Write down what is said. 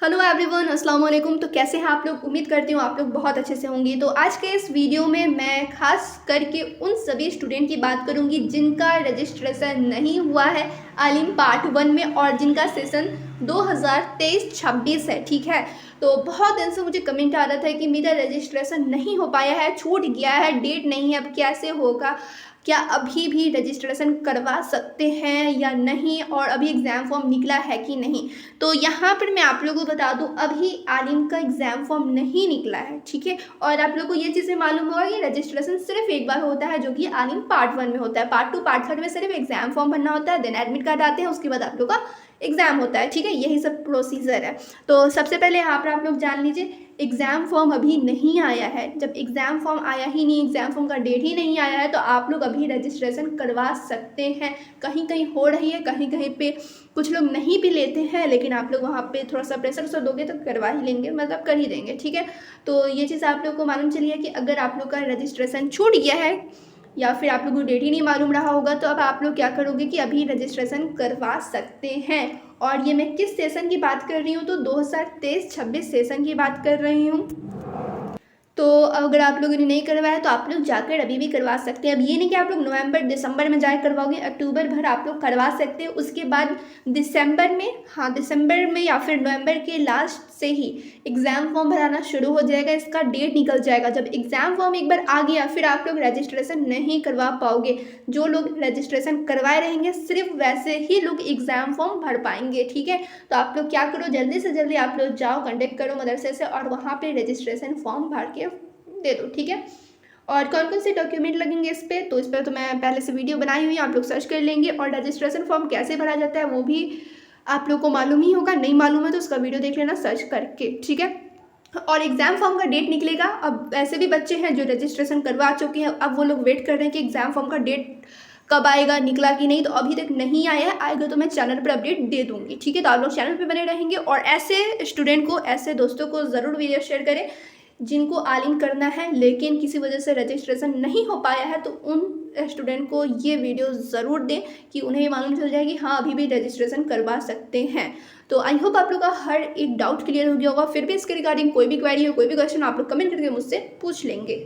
Hello everyone, अस्सलाम वालेकुम। तो कैसे हैं आप लोग? उम्मीद करती हूँ आप लोग बहुत अच्छे से होंगे। तो आज के इस वीडियो में मैं खास करके उन सभी स्टूडेंट की बात करूँगी जिनका रजिस्ट्रेशन नहीं हुआ है आलिम पार्ट 1 में और जिनका सेशन 2023-26 है। ठीक है, तो बहुत दिन से मुझे कमेंट आ रहा था कि मेरा रजिस्ट्रेशन नहीं हो पाया है, छूट गया है, डेट नहीं है, अब कैसे होगा, क्या अभी भी रजिस्ट्रेशन करवा सकते हैं या नहीं, और अभी एग्ज़ाम फॉर्म निकला है कि नहीं। तो यहाँ पर मैं आप लोगों को बता दूँ, अभी आलिम का एग्ज़ाम फॉर्म नहीं निकला है। ठीक है, और आप लोगों को ये चीज़ें मालूम होगा कि रजिस्ट्रेशन सिर्फ एक बार होता है, जो कि आलिम पार्ट 1 में होता है। पार्ट 2 पार्ट 3 में सिर्फ एग्ज़ाम फॉर्म भरना होता है, देन एडमिट कार्ड आते हैं, उसके बाद आप लोग का एग्ज़ाम होता है। ठीक है, यही सब प्रोसीजर है। तो सबसे पहले यहाँ पर आप लोग जान लीजिए, एग्ज़ाम फॉर्म अभी नहीं आया है। जब एग्ज़ाम फॉर्म आया ही नहीं, एग्ज़ाम फॉर्म का डेट ही नहीं आया है, तो आप लोग अभी रजिस्ट्रेशन करवा सकते हैं। कहीं कहीं हो रही है, कहीं कहीं पे कुछ लोग नहीं भी लेते हैं, लेकिन आप लोग वहाँ पे थोड़ा सा प्रेशर से दोगे तो करवा ही लेंगे, मतलब कर ही देंगे। ठीक है, तो ये चीज़ आप लोग को मालूम चली है कि अगर आप लोग का रजिस्ट्रेशन छूट गया है या फिर आप लोगों को डेट ही नहीं मालूम रहा होगा, तो अब आप लोग क्या करोगे कि अभी रजिस्ट्रेशन करवा सकते हैं। और ये मैं किस सेशन की बात कर रही हूँ, तो 2023-26 सेशन की बात कर रही हूँ। तो अगर आप लोगों ने नहीं करवाया तो आप लोग जाकर अभी भी करवा सकते हैं। अब ये नहीं कि आप लोग नवंबर दिसंबर में जाकर करवाओगे, अक्टूबर भर आप लोग करवा सकते हैं। उसके बाद दिसंबर में, हाँ दिसंबर में या फिर नवंबर के लास्ट से ही एग्ज़ाम फॉर्म भराना शुरू हो जाएगा, इसका डेट निकल जाएगा। जब एग्ज़ाम फॉर्म एक बार आ गया फिर आप लोग रजिस्ट्रेशन नहीं करवा पाओगे। जो लोग रजिस्ट्रेशन करवाए रहेंगे सिर्फ वैसे ही लोग एग्ज़ाम फॉर्म भर पाएंगे। ठीक है, तो आप लोग क्या करो, जल्दी से जल्दी आप लोग जाओ, कॉन्टेक्ट करो मदरसे से और वहाँ पे रजिस्ट्रेशन फॉर्म भर के दे दो। ठीक है, और कौन कौन से डॉक्यूमेंट लगेंगे इस पर, तो इस पर तो मैं पहले से वीडियो बनाई हुई है, आप लोग सर्च कर लेंगे। और रजिस्ट्रेशन फॉर्म कैसे भरा जाता है वो भी आप लोग को मालूम ही होगा, नहीं मालूम है तो उसका वीडियो देख लेना सर्च करके। ठीक है, और एग्ज़ाम फॉर्म का डेट निकलेगा। अब ऐसे भी बच्चे हैं जो रजिस्ट्रेशन करवा चुके हैं, अब वो लोग वेट कर रहे हैं कि एग्ज़ाम फॉर्म का डेट कब आएगा, निकला कि नहीं। तो अभी तक नहीं आया है, आएगा तो मैं चैनल पर अपडेट दे दूंगी। ठीक है, तो आप लोग चैनल पे बने रहेंगे और ऐसे स्टूडेंट को, ऐसे दोस्तों को ज़रूर वीडियो शेयर करें जिनको आलिम करना है लेकिन किसी वजह से रजिस्ट्रेशन नहीं हो पाया है। तो उन स्टूडेंट को ये वीडियो ज़रूर दें कि उन्हें मालूम चल जाए कि हाँ अभी भी रजिस्ट्रेशन करवा सकते हैं। तो आई होप आप लोग का हर एक डाउट क्लियर हो गया होगा। फिर भी इसके रिगार्डिंग कोई भी क्वेरी हो, कोई भी क्वेश्चन, आप लोग कमेंट करके मुझसे पूछ लेंगे।